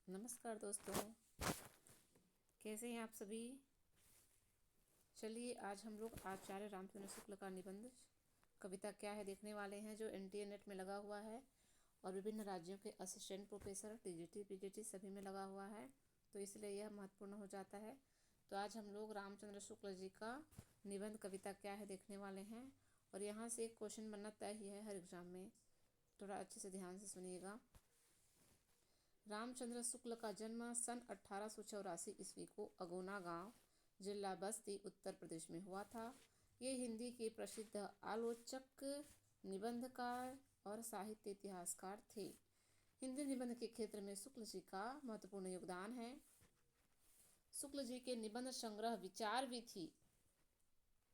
नमस्कार दोस्तों, कैसे हैं आप सभी। चलिए आज हम लोग आचार्य रामचंद्र शुक्ल का निबंध कविता क्या है देखने वाले हैं, जो इंटरनेट में लगा हुआ है और विभिन्न राज्यों के असिस्टेंट प्रोफेसर टीजीटी पीजीटी सभी में लगा हुआ है, तो इसलिए यह महत्वपूर्ण हो जाता है। तो आज हम लोग रामचंद्र शुक्ल जी का निबंध कविता क्या है देखने वाले हैं, और यहाँ से एक क्वेश्चन बनना तय ही है हर एग्ज़ाम में। थोड़ा अच्छे से ध्यान से सुनिएगा। रामचंद्र शुक्ल का जन्म सन 1884 ईस्वी को अगोना गांव, जिला बस्ती, उत्तर प्रदेश में हुआ था। ये हिंदी के प्रसिद्ध आलोचक, निबंधकार और साहित्य इतिहासकार थे। हिंदी निबंध के क्षेत्र में शुक्ल जी का महत्वपूर्ण योगदान है। शुक्ल जी के निबंध संग्रह विचार विधि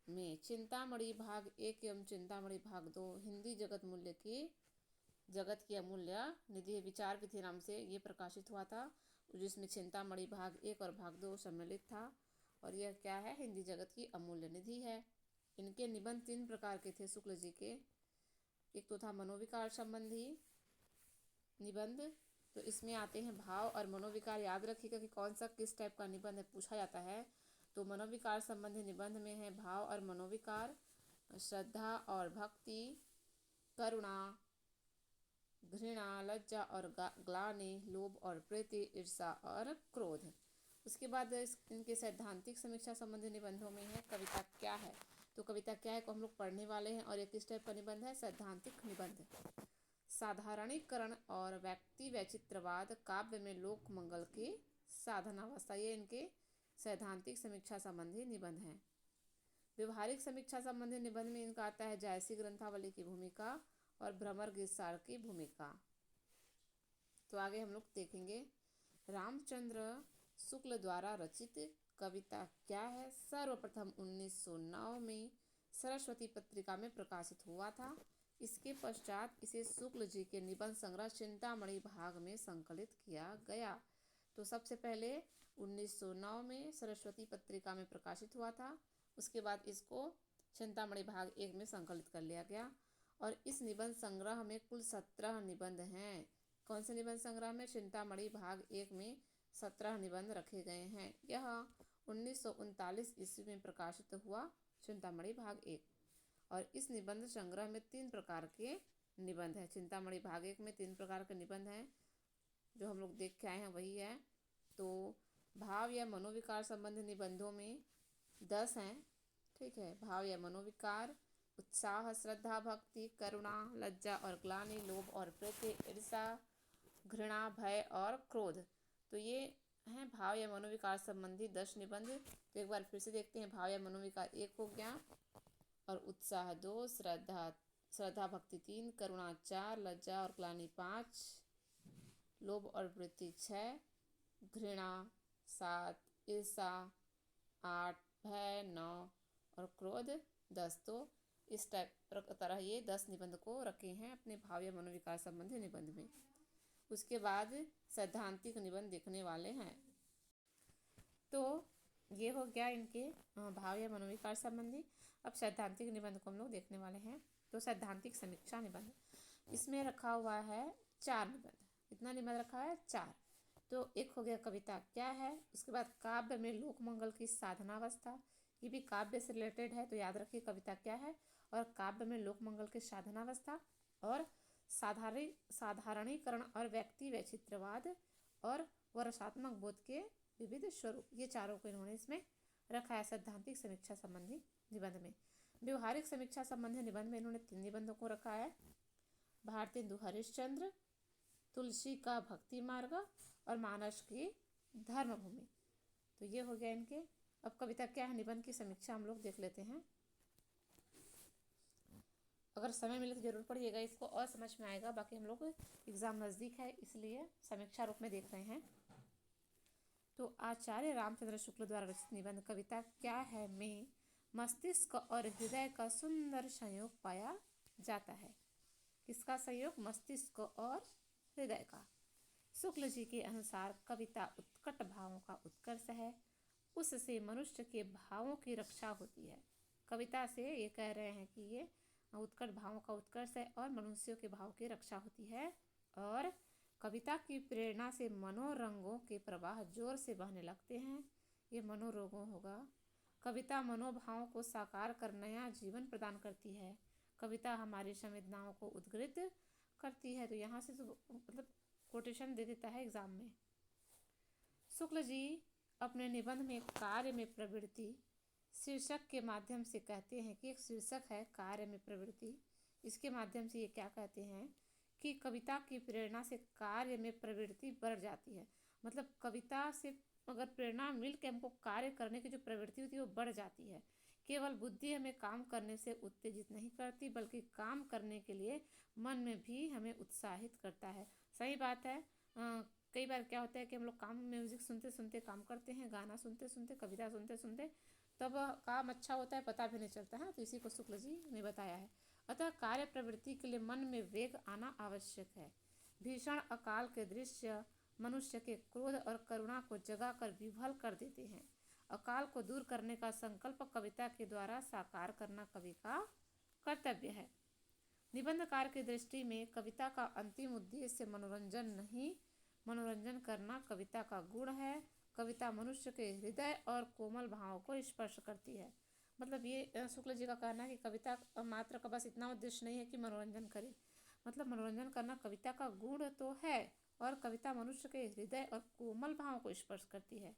में चिंतामणि भाग 1 एवं चिंतामणि भाग 2 हिंदी जगत की अमूल्य निधि विचार विधि नाम से ये प्रकाशित हुआ था, जिसमें चिंतामणि भाग 1 और भाग 2 सम्मिलित था। और यह क्या है, हिंदी जगत की अमूल्य निधि है। इनके निबंध 3 प्रकार के थे शुक्ल जी के। एक तो था मनोविकार संबंधी निबंध, तो इसमें आते हैं भाव और मनोविकार। याद रखिएगा कि कौन सा किस टाइप का निबंध है, पूछा जाता है। तो मनोविकार संबंधी निबंध में है भाव और मनोविकार, श्रद्धा और भक्ति, करुणा, घृणा, लज्जा और ग्लानि, लोभ और प्रीति, ईर्षा और क्रोध। उसके बाद इनके सैद्धांतिक समीक्षा संबंधी निबंधों में है कविता क्या है। तो कविता क्या है को हम लोग पढ़ने वाले हैं, और ये किस टाइप का निबंध है, सैद्धांतिक निबंध। साधारणीकरण और व्यक्ति वैचित्रवाद काव्य में लोक मंगल की साधनावस्था, ये इनके सैद्धांतिक समीक्षा संबंधी निबंध हैं। व्यवहारिक समीक्षा संबंधी निबंध में इनका आता है जायसी ग्रंथावली की भूमिका और भ्रमर गीतसार की भूमिका। तो आगे हम लोग देखेंगे रामचंद्र शुक्ल द्वारा रचित कविता क्या है। सर्वप्रथम 1909 में सरस्वती पत्रिका में प्रकाशित हुआ था। इसके पश्चात इसे शुक्ल जी के निबंध संग्रह चिंतामणि भाग में संकलित किया गया। तो सबसे पहले 1909 में सरस्वती पत्रिका में प्रकाशित हुआ था, उसके बाद इसको चिंतामणि भाग 1 में संकलित कर लिया गया। और इस निबंध संग्रह में कुल 17 निबंध हैं। कौन से निबंध संग्रह में, चिंतामणि भाग 1 में 17 निबंध रखे गए हैं। यह 1939 ईस्वी में प्रकाशित हुआ चिंतामणि भाग 1। और इस निबंध संग्रह में 3 प्रकार के निबंध हैं। चिंतामणि भाग 1 में 3 प्रकार के निबंध हैं, जो हम लोग देख के आए हैं वही है। तो भाव या मनोविकार संबंधी निबंधों में 10 हैं, ठीक है। भाव या मनोविकार, उत्साह, श्रद्धा, भक्ति, करुणा, लज्जा और ग्लानि, लोभ और प्रीति, ईर्षा, घृणा, भय और क्रोध। तो ये हैं भाव या मनोविकार संबंधी 10 निबंध। तो एक बार फिर से देखते हैं। भाव या मनोविकार 1 हो गया, और उत्साह 2, श्रद्धा भक्ति 3, करुणा 4, लज्जा और ग्लानि 5, लोभ और प्रीति 6, घृणा 7, ईर्षा 8, भय 9 और क्रोध 10। तो इस तरह ये 10 निबंध को रखे हैं अपने भाव या मनोविकार संबंधी निबंध में। उसके बाद सैद्धांतिक निबंध देखने वाले हैं। तो ये हो गया इनके भाव या मनोविकार संबंधी। अब सैद्धांतिक निबंध को हम लोग देखने वाले हैं। तो सैद्धांतिक समीक्षा निबंध, इसमें रखा हुआ है 4 निबंध। कितना निबंध रखा है, 4। तो एक हो गया कविता क्या है, उसके बाद काव्य में लोक मंगल की साधनावस्था, ये भी काव्य से रिलेटेड है, तो याद रखिए कविता क्या है। और काव्य में लोक मंगल की साधनावस्था, और साधारणीकरण और व्यक्ति वैचित्रवाद, और वर्षात्मक बोध के विविध स्वरूप, ये चारों को इन्होंने इसमें रखा है सैद्धांतिक समीक्षा संबंधी निबंध में। व्यवहारिक समीक्षा संबंधी निबंध में इन्होंने 3 निबंधों को रखा है, भारतेंदु हरिश्चंद्र, तुलसी का भक्ति मार्ग और मानस की धर्मभूमि। तो ये हो गया इनके। अब कविता क्या है निबंध की समीक्षा हम लोग देख लेते हैं। अगर समय मिले तो जरूर पढ़िएगा इसको, और समझ में आएगा। बाकी हम लोग एग्ज़ाम नज़दीक है, इसलिए समीक्षा रूप में देख रहे हैं। तो आचार्य रामचंद्र शुक्ल द्वारा रचित निबंध कविता क्या है में मस्तिष्क और हृदय का सुंदर संयोग पाया जाता है। किसका संयोग, मस्तिष्क और हृदय का। शुक्ल जी के अनुसार कविता उत्कट भावों का उत्कर्ष है, उससे मनुष्य के भावों की रक्षा होती है। कविता से ये कह रहे हैं कि ये उत्कट भावों का उत्कर्ष है और मनुष्यों के भाव की रक्षा होती है। और कविता की प्रेरणा से मनोरंगों के प्रवाह जोर से बहने लगते हैं। ये मनोरोगों होगा। कविता मनोभावों को साकार कर नया जीवन प्रदान करती है। कविता हमारी संवेदनाओं को उद्गृत करती है। तो यहाँ से तो मतलब कोटेशन दे देता है एग्जाम में। शुक्ल जी अपने निबंध में कार्य में प्रवृत्ति शीर्षक के माध्यम से कहते हैं कि एक शीर्षक है कार्य में प्रवृत्ति। इसके माध्यम से ये क्या कहते हैं कि कविता की प्रेरणा से कार्य में प्रवृत्ति बढ़ जाती है। मतलब कविता से अगर प्रेरणा मिल के हमको कार्य करने की जो प्रवृत्ति होती है वो बढ़ जाती है। केवल बुद्धि हमें काम करने से उत्तेजित नहीं करती बल्कि काम करने के लिए मन में भी हमें उत्साहित करता है। सही बात है। कई बार क्या होता है कि हम लोग काम म्यूजिक सुनते सुनते काम करते हैं, गाना सुनते सुनते, कविता सुनते सुनते, तब काम अच्छा होता है, पता भी नहीं चलता है। तो इसी को शुक्ल जी ने बताया है। अतः कार्य प्रवृत्ति के लिए मन में वेग आना आवश्यक है। भीषण अकाल के दृश्य मनुष्य के क्रोध और करुणा को जगाकर विह्वल कर देते हैं। अकाल को दूर करने का संकल्प कविता के द्वारा साकार करना कवि का कर्तव्य है। निबंधकार की दृष्टि में कविता का अंतिम उद्देश्य मनोरंजन नहीं, मनोरंजन करना कविता का गुण है। कविता मनुष्य के हृदय और कोमल भावों को स्पर्श करती है। मतलब ये शुक्ल जी का कहना है कि कविता मात्र का बस इतना उद्देश्य नहीं है कि मनोरंजन करे, मतलब मनोरंजन करना कविता का गुण तो है और कविता मनुष्य के हृदय और कोमल भावों को स्पर्श करती है।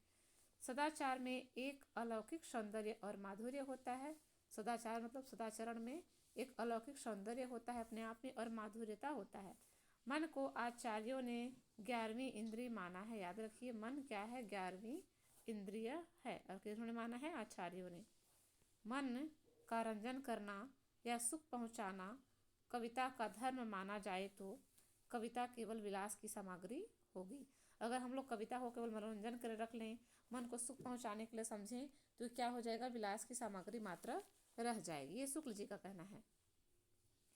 सदाचार में एक अलौकिक सौंदर्य और माधुर्य होता है। सदाचार मतलब सदाचरण में एक अलौकिक सौंदर्य होता है अपने आप में और माधुर्यता होता है। मन को आचार्यों ने 11वीं इंद्रिय माना है। याद रखिए, मन क्या है? 11वीं इंद्रिय है। और किन्होंने माना है? आचार्यों ने। मन का रंजन करना या सुख पहुंचाना कविता का धर्म माना जाए तो कविता केवल विलास की सामग्री होगी। अगर हम लोग कविता को केवल मनोरंजन कर रख लें, मन को सुख पहुंचाने के लिए समझें, तो क्या हो जाएगा? विलास की सामग्री मात्र रह जाएगी। ये शुक्ल जी का कहना है।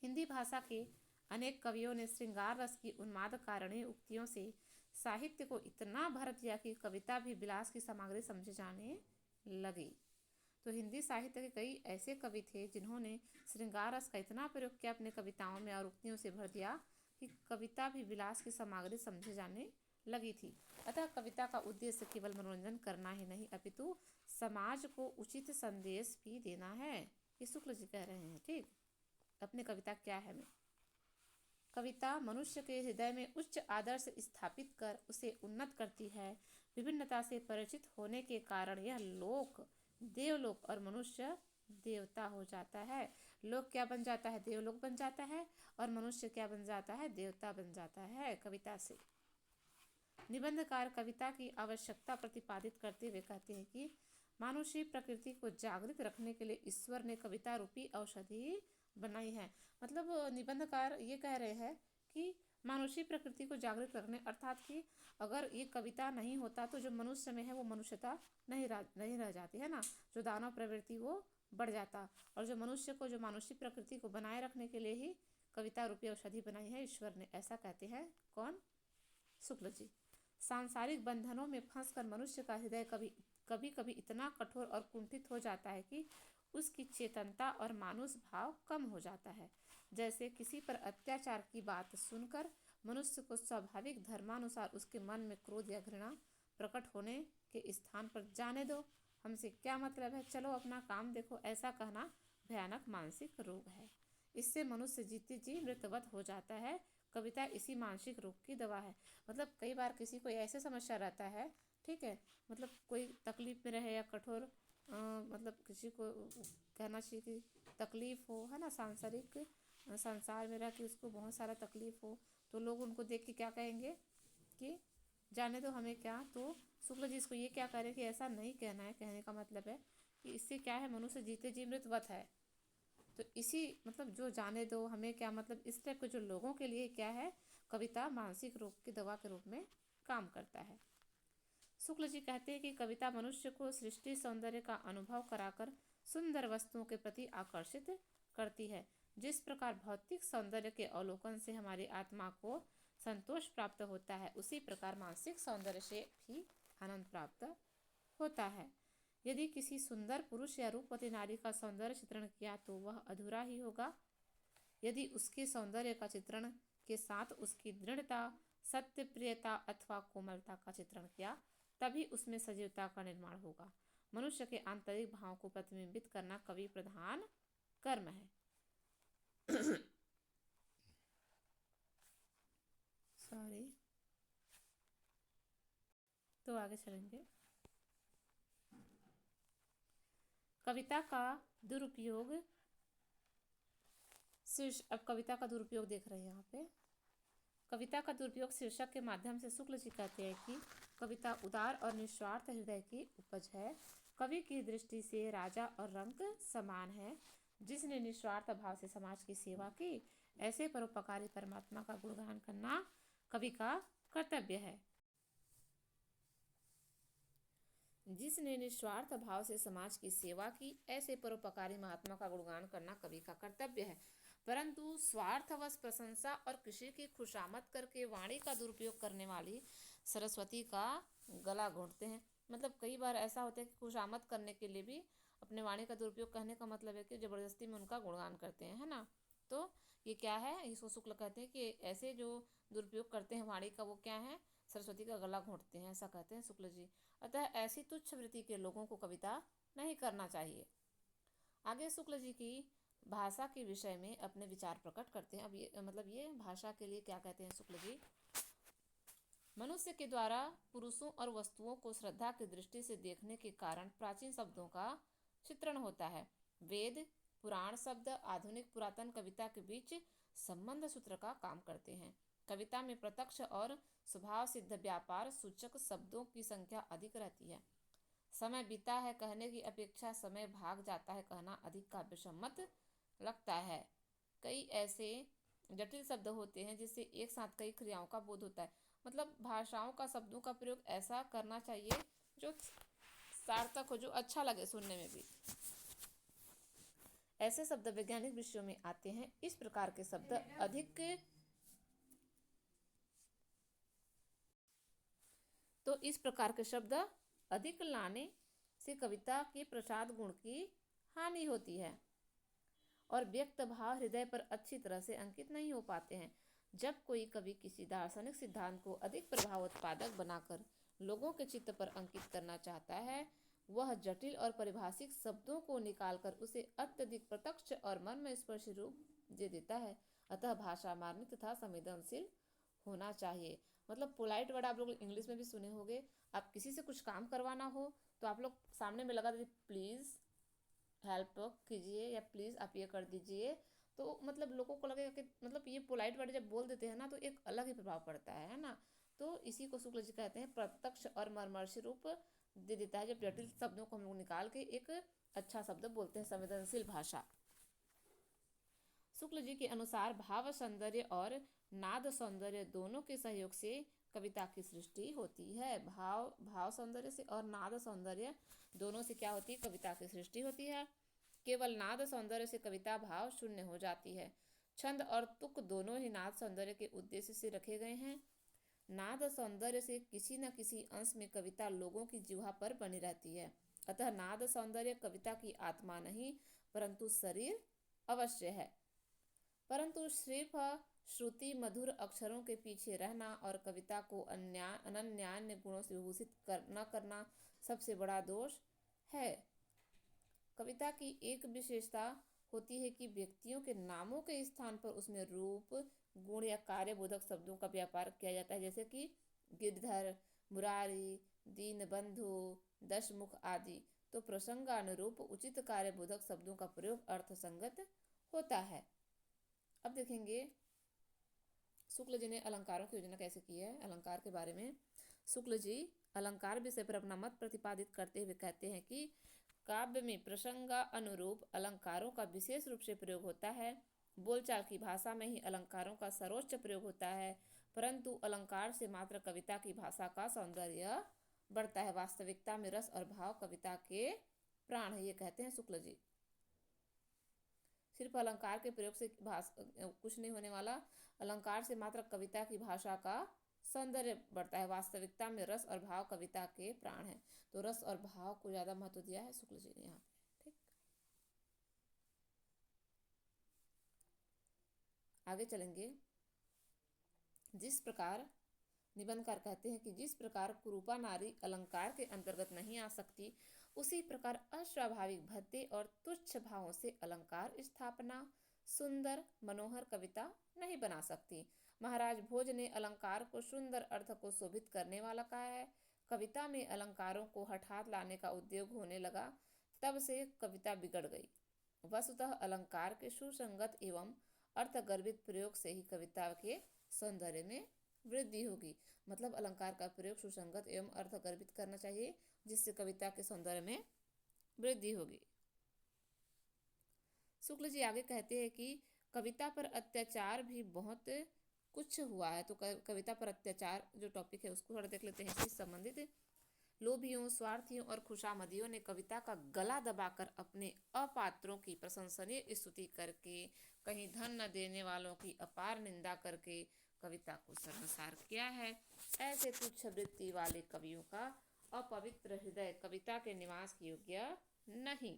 हिंदी भाषा के अनेक कवियों ने श्रृंगार रस की उन्माद कारणीय उक्तियों से साहित्य को इतना भर दिया कि कविता भी विलास की सामग्री समझे जाने लगी। तो हिंदी साहित्य के कई ऐसे कवि थे जिन्होंने श्रृंगार रस का इतना प्रयोग किया अपने कविताओं में और उक्तियों से भर दिया कि कविता भी विलास की सामग्री समझे जाने लगी थी। अतः कविता का उद्देश्य केवल मनोरंजन करना ही नहीं अपितु समाज को उचित संदेश भी देना है। ये शुक्ल जी कह रहे हैं। ठीक, अपने कविता क्या है में कविता मनुष्य के हृदय में उच्च आदर्श स्थापित कर उसे उन्नत करती है। विभिन्नता से परिचित होने के कारण यह लोक देवलोक और मनुष्य देवता हो जाता है। लोक क्या बन जाता है? देवलोक बन जाता है। और मनुष्य क्या बन जाता है? देवता बन जाता है कविता से। निबंधकार कविता की आवश्यकता प्रतिपादित करते हुए कहते हैं कि मानुषी प्रकृति को जागृत रखने के लिए ईश्वर ने कविता रूपी औषधि बनाई है। मतलब निबंधकार ये कह रहे हैं कि मानुषी प्रकृति को जागृत रखने, अर्थात कि अगर ये कविता नहीं होता तो जो मनुष्य में है वो मनुष्यता नहीं रह जाती है ना, जो दानव प्रवृत्ति वो बढ़ जाता। और जो मनुष्य को, जो मानुषी प्रकृति को बनाए रखने के लिए ही कविता रूपी औषधि बनाई है ईश्वर ने, ऐसा कहते हैं कौन? शुक्ल जी। सांसारिक बंधनों में फंसकर मनुष्य का हृदय कभी कभी इतना कठोर और कुंठित हो जाता है कि उसकी चेतनता और मानुष भाव कम हो जाता है। जैसे किसी पर अत्याचार की बात सुनकर मनुष्य को स्वाभाविक धर्मानुसार उसके मन में क्रोध या घृणा प्रकट होने के स्थान पर जाने दो, हमसे क्या मतलब है, चलो अपना काम देखो, ऐसा कहना भयानक मानसिक रोग है। इससे मनुष्य जीते जी मृतवत हो जाता है। कविता इसी मानसिक रोग की दवा है। मतलब कई बार किसी को ऐसे समस्या रहता है, ठीक है, मतलब कोई तकलीफ में रहे या कठोर मतलब किसी को कहना चाहिए कि तकलीफ हो, है ना, सांसारिक संसार में रह के उसको बहुत सारा तकलीफ हो, तो लोग उनको देख के क्या कहेंगे कि जाने दो, हमें क्या। तो शुक्ल जी इसको ये क्या कह रहे हैं कि ऐसा नहीं कहना है। कहने का मतलब है कि इससे क्या है, मनुष्य जीते जी मृतवत है। तो इसी मतलब जो जाने दो, हमें क्या, मतलब इस टाइप के जो लोगों के लिए क्या है, कविता मानसिक रोग की दवा के रूप में काम करता है। शुक्ल जी कहते हैं कि कविता मनुष्य को सृष्टि सौंदर्य का अनुभव कराकर सुंदर वस्तुओं के प्रति आकर्षित करती है। जिस प्रकार भौतिक सौंदर्य के अवलोकन से हमारी आत्मा को संतोष प्राप्त होता है, उसी प्रकार मानसिक सौंदर्य से भी आनंद प्राप्त होता है। यदि किसी सुंदर पुरुष या रूपवती नारी का सौंदर्य चित्रण किया तो वह अधूरा ही होगा। यदि उसके सौंदर्य का चित्रण के साथ उसकी दृढ़ता, सत्य, प्रियता अथवा कोमलता का चित्रण किया, तभी उसमें सजीवता का निर्माण होगा। मनुष्य के आंतरिक भाव को प्रतिबिंबित करना कवि प्रधान कर्म है। सॉरी, तो आगे चलेंगे। कविता का दुरुपयोग। अब कविता का दुरुपयोग देख रहे हैं यहाँ पे। कविता का दुरुपयोग शीर्षक के माध्यम से शुक्ल जी कहते हैं कि कविता उदार और निस्वार्थ हृदय की उपज है। कवि की दृष्टि से राजा और रंक समान है। जिसने निस्वार्थ भाव से समाज की सेवा की, ऐसे परोपकारी परमात्मा का गुणगान करना कवि का कर्तव्य है। जिसने निस्वार्थ भाव से समाज की सेवा की, ऐसे परोपकारी महात्मा का गुणगान करना कवि का कर्तव्य है। परंतु स्वार्थवश प्रशंसा और किसी की खुशामद करके वाणी का दुरुपयोग करने वाली सरस्वती का गला घोंटते हैं। मतलब कई बार ऐसा होता है कि खुशामद करने के लिए भी अपने वाणी का दुरुपयोग, कहने का मतलब है कि जबरदस्ती में उनका गुणगान करते हैं, है ना। तो ये क्या है, इसको शुक्ल कहते हैं कि ऐसे जो दुरुपयोग करते हैं वाणी का, वो क्या है, सरस्वती का गला घोंटते हैं, ऐसा कहते हैं शुक्ल जी। अतः ऐसी तुच्छ वृत्ति के लोगों को कविता नहीं करना चाहिए। आगे शुक्ल जी की भाषा के विषय में अपने विचार प्रकट करते हैं। अब ये मतलब ये भाषा के लिए क्या कहते हैं शुक्ल जी। मनुष्य के द्वारा पुरुषों और वस्तुओं को श्रद्धा की दृष्टि से देखने के कारण प्राचीन शब्दों का चित्रण होता है। वेद पुराण शब्द आधुनिक पुरातन कविता के बीच संबंध सूत्र का काम करते हैं। कविता में प्रत्यक्ष और स्वभाव सिद्ध व्यापार सूचक शब्दों की संख्या अधिक रहती है। समय बीता है कहने की अपेक्षा समय भाग जाता है कहना अधिक काव्यसम्मत लगता है। कई ऐसे जटिल शब्द होते हैं जिससे एक साथ कई क्रियाओं का बोध होता है। मतलब भाषाओं का, शब्दों का प्रयोग ऐसा करना चाहिए जो सार्थक हो, जो अच्छा लगे सुनने में भी। ऐसे शब्द वैज्ञानिक विषयों में आते हैं। इस प्रकार के शब्द अधिक लाने से कविता के प्रसाद गुण की हानि होती है और व्यक्त भाव हृदय पर अच्छी तरह से अंकित नहीं हो पाते हैं। जब कोई कवि किसी दार्शनिक सिद्धांत को अधिक प्रभाव उत्पादक बनाकर लोगों के चित्त पर अंकित करना चाहता है, वह जटिल और परिभाषिक शब्दों को निकालकर उसे अत्यधिक प्रत्यक्ष और मर्मस्पर्शी रूप दे देता है। अतः भाषा मार्मिक तथा संवेदनशील होना चाहिए। मतलब पोलाइट वर्ड आप लोग इंग्लिश में भी सुने होंगे। आप किसी से कुछ काम करवाना हो तो आप लोग सामने में लगा दीजिए प्लीज़ हेल्प कीजिए या प्लीज़ आप ये कर दीजिए। तो मतलब लोगों को लगेगा कि मतलब ये पोलाइट वर्ड जब बोल देते हैं ना, तो एक अलग ही प्रभाव पड़ता है ना। तो इसी को शुक्ल जी कहते हैं प्रत्यक्ष और मर्मर्शी रूप दे देता है, जब जटिल शब्दों को हम लोग निकाल के एक अच्छा शब्द बोलते हैं, संवेदनशील भाषा। शुक्ल जी के अनुसार भाव सौंदर्य और नाद सौंदर्य दोनों के सहयोग से कविता की सृष्टि होती है। भाव सौंदर्य से और नाद सौंदर्य दोनों से क्या होती है, कविता की सृष्टि होती है। केवल नाद सौंदर्य से कविता भाव शून्य हो जाती है। छंद और तुक दोनों ही नाद सौंदर्य के उद्देश्य से रखे गए हैं। नाद सौंदर्य से किसी न किसी अंश में कविता लोगों की जिह्वा पर बनी रहती है। अतः नाद सौंदर्य कविता की आत्मा नहीं परंतु शरीर अवश्य है। परंतु सिर्फ श्रुति मधुर अक्षरों के पीछे रहना और कविता को अनन्य गुणों से विभूषित न करना सबसे बड़ा दोष है। कविता की एक विशेषता होती है कि व्यक्तियों के नामों के स्थान पर उसमें रूप, गुण या कार्यबोधक शब्दों का व्यापार किया जाता है, जैसे कि गिरधर, मुरारी, दीनबंधु, दशमुख आदि। तो प्रसंगानुरूप उचित कार्यबोधक शब्दों का प्रयोग अर्थसंगत होता है। अब देखेंगे शुक्ल जी ने अलंकारों की योजना कैसे की है। अलंकार के बारे में शुक्ल जी अलंकार विषय पर अपना मत प्रतिपादित करते हुए कहते हैं कि काव्य में प्रसंगा अनुरूप अलंकारों का विशेष रूप से प्रयोग होता है। बोलचाल की भाषा में ही अलंकारों का सर्वोच्च प्रयोग होता है, परंतु अलंकार से मात्र कविता की भाषा का सौंदर्य बढ़ता है। वास्तविकता में रस और भाव कविता के प्राण है, ये कहते हैं शुक्ल जी। सिर्फ अलंकार के प्रयोग से कुछ नहीं होने वाला। अलंकार से मात्र कविता की भाषा का सौंदर्य बढ़ता है। वास्तविकता में रस और भाव कविता के प्राण है। तो रस और भाव को ज़्यादा महत्व दिया है शुक्ल जी ने यहाँ पे। ठीक, आगे चलेंगे। जिस प्रकार निबंधकार कहते हैं कि जिस प्रकार कुरूपा नारी अलंकार के अंतर्गत नहीं आ सकती, उसी प्रकार अस्वाभाविक भद्दे और तुच्छ भावों से अलंकार स्थापना सुंदर मनोहर कविता नहीं बना सकती। महाराज भोज ने अलंकार को सुंदर अर्थ को शोभित करने वाला कहा है। कविता में अलंकारों को हठात लाने का उद्योग होने लगा, तब से कविता बिगड़ गई। वस्तुतः अलंकार के सुसंगत एवं अर्थगर्भित प्रयोग से ही कविता के सौंदर्य में वृद्धि होगी। मतलब अलंकार का प्रयोग सुसंगत एवं अर्थगर्भित करना चाहिए, जिससे कविता के सौंदर्य में वृद्धि होगी। शुक्ल जी आगे कहते हैं कि कविता पर अत्याचार भी बहुत कुछ हुआ है। तो कविता पर अत्याचार जो टॉपिक है उसको थोड़ा देख लेते हैं। इससे संबंधित लोभियों, स्वार्थियों और खुशामदियों ने कविता का गला दबाकर अपने अपात्रों की प्रशंसनीय स्तुति करके, कहीं धन न देने वालों की अपार निंदा करके कविता को शर्मसार किया है। ऐसे तुच्छ वृत्ति वाले कवियों का अपवित्र हृदय कविता के निवास के योग्य नहीं।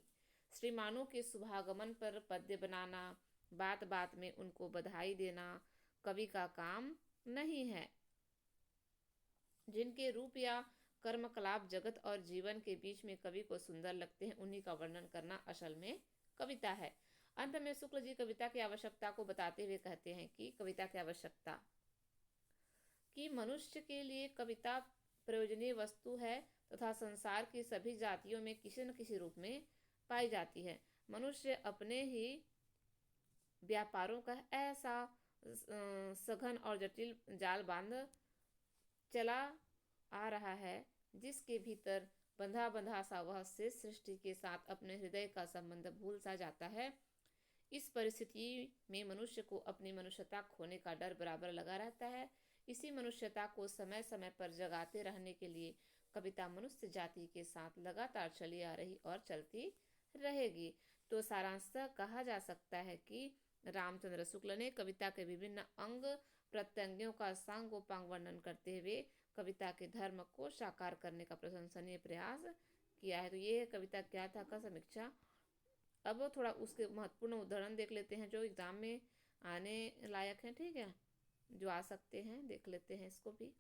श्रीमानों के शुभागमन पर पद्य बनाना, बात बात में उनको बधाई देना कवि का काम नहीं है। जिनके रूप या कर्मकलाप जगत और जीवन के बीच में कवि को सुंदर लगते हैं, उन्हीं का वर्णन करना असल में कविता है। अंत में शुक्ल जी कविता की आवश्यकता को बताते हुए कहते हैं कि कविता की आवश्यकता कि मनुष्य के लिए कविता प्रयोजनीय वस्तु है तथा संसार की सभी जातियों में किसी न किसी रूप में पाई जाती है। मनुष्य अपने ही व्यापारों का ऐसा सघन और जटिल जाल बांध चला आ रहा है, जिसके भीतर बंधा बंधा सा वह से सृष्टि के साथ अपने हृदय का संबंध भूल सा जाता है। इस परिस्थिति में मनुष्य को अपनी मनुष्यता खोने का डर बराबर लगा रहता है। इसी मनुष्यता को समय समय पर जगाते रहने के लिए कविता मनुष्य जाति के साथ लगातार चली आ रही और चलती रहेगी। तो सारांशतः कहा जा सकता है कि रामचंद्र शुक्ल ने कविता के विभिन्न अंग प्रत्यंगों का सांगोपांग वर्णन करते हुए कविता के धर्म को साकार करने का प्रशंसनीय प्रयास किया है। तो ये कविता क्या था का समीक्षा। अब थोड़ा उसके महत्वपूर्ण उदाहरण देख लेते हैं जो एग्जाम में आने लायक हैं, ठीक है, जो आ सकते हैं, देख लेते हैं इसको भी।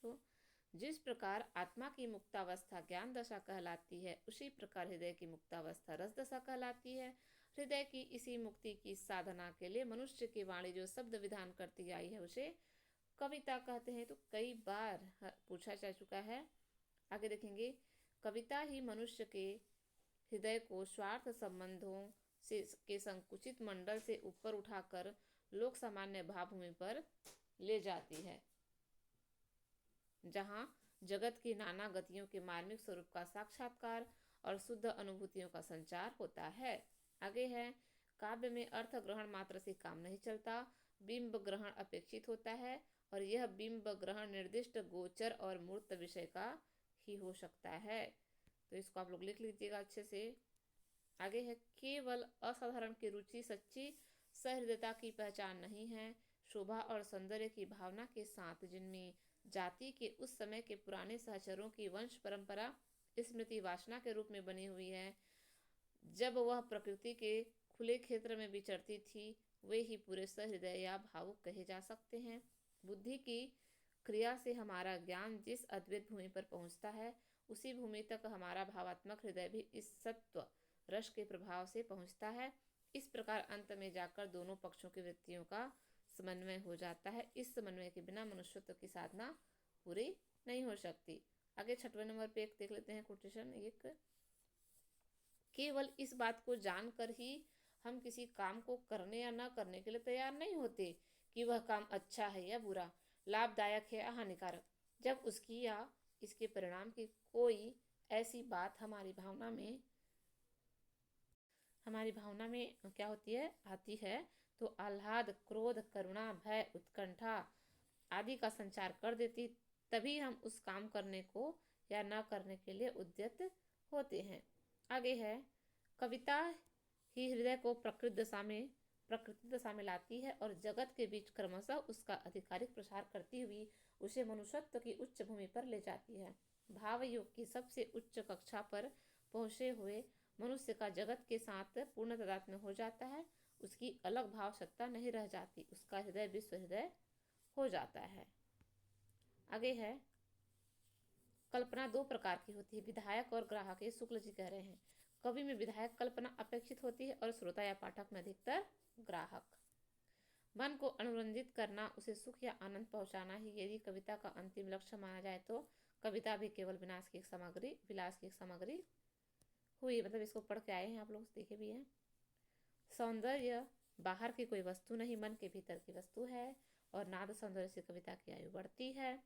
तो जिस प्रकार आत्मा की मुक्तावस्था ज्ञान दशा कहलाती है, उसी प्रकार हृदय की मुक्तावस्था रस दशा कहलाती है। हृदय की इसी मुक्ति की साधना के लिए मनुष्य की वाणी जो शब्द विधान करती आई है उसे कविता कहते हैं। तो कई बार पूछा जा चुका है। आगे देखेंगे, कविता ही मनुष्य के हृदय को स्वार्थ संबंधों से के संकुचित मंडल से ऊपर उठाकर लोक सामान्य भावभूमि पर ले जाती है, जहाँ जगत की नाना गतियों के मार्मिक स्वरूप का साक्षात्कार और शुद्ध अनुभूतियों का संचार होता है। आगे है, काव्य में अर्थ ग्रहण मात्र से काम नहीं चलता, बिंब ग्रहण अपेक्षित होता है और यह बिंब ग्रहण निर्दिष्ट गोचर और मूर्त विषय का ही हो सकता है। तो इसको आप लोग लिख लीजिएगा अच्छे से। आगे है, केवल असाधारण की रुचि सच्ची सहृदयता की पहचान नहीं है। शोभा और सौंदर्य की भावना के साथ जिनमें जाति के उस समय के पुराने सहचरों की वंश परंपरा स्मृति वासना के रूप में बनी हुई है, जब वह प्रकृति के खुले क्षेत्र में विचरती थी, वे ही पूरे सहृदय या भावुक कहे जा सकते हैं। बुद्धि की क्रिया से हमारा ज्ञान जिस अद्वैत भूमि पर पहुंचता है, उसी भूमि तक हमारा भावात्मक हृदय भी इस सत्व रस के प्रभाव से पहुंचता है। इस प्रकार अंत में जाकर दोनों पक्षों की वृत्तियों का समन्वय हो जाता है। इस समन्वय के बिना मनुष्यत्व की साधना पूरी नहीं हो सकती। आगे 6वें नंबर पे एक देख लेते हैं कोटेशन। एक, केवल इस बात को जानकर ही हम किसी काम को करने या न करने के लिए तैयार नहीं होते कि वह काम अच्छा है या बुरा, लाभदायक है या हानिकारक, जब उसकी या इसके परिणाम की कोई ऐसी बात हमारी भावना में क्या होती है, आती है, तो आह्लाद, क्रोध, करुणा, भय, उत्कंठा आदि का संचार कर देती, तभी हम उस काम करने को या न करने के लिए उद्यत होते हैं। आगे है, कविता ही हृदय को प्रकृति दशा में लाती है और जगत के बीच क्रमशः उसका आधिकारिक प्रसार करती हुई उसे मनुष्यत्व की उच्च भूमि पर ले जाती है। भाव योग की सबसे उच्च कक्षा पर पहुँचे हुए मनुष्य का जगत के साथ पूर्ण तादात्म्य में हो जाता है, उसकी अलग भाव सत्ता नहीं रह जाती, उसका हृदय विश्व हृदय हो जाता है। आगे है, कल्पना दो प्रकार की होती है, विधायक और ग्राहक। ये शुक्ल जी कह रहे हैं, कवि में विधायक कल्पना अपेक्षित होती है और श्रोता या पाठक में अधिकतर ग्राहक। मन को अनुरंजित करना, उसे सुख या आनंद पहुंचाना ही यदि कविता का अंतिम लक्ष्य माना जाए तो कविता भी केवल विलास की एक सामग्री हुई। मतलब इसको पढ़ के आए हैं आप लोग, देखे भी हैं। सौंदर्य बाहर की कोई वस्तु नहीं, मन के भीतर की वस्तु है, और नाद सौंदर्य से कविता की आयु बढ़ती है।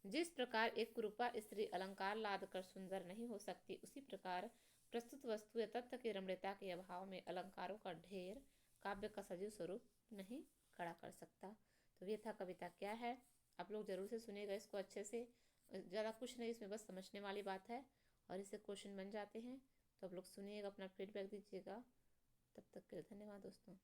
जिस प्रकार एक कुरूपा स्त्री अलंकार लाद कर सुंदर नहीं हो सकती, उसी प्रकार प्रस्तुत वस्तु या तथ्य की रमणीयता के अभाव में अलंकारों का ढेर काव्य का सजीव स्वरूप नहीं खड़ा कर सकता। तो ये था कविता क्या है। आप लोग जरूर से सुनिएगा इसको अच्छे से, ज़्यादा कुछ नहीं इसमें, बस समझने वाली बात है और इससे क्वेश्चन बन जाते हैं। तो आप लोग सुनिएगा, अपना फीडबैक दीजिएगा। तब तक के लिए धन्यवाद दोस्तों।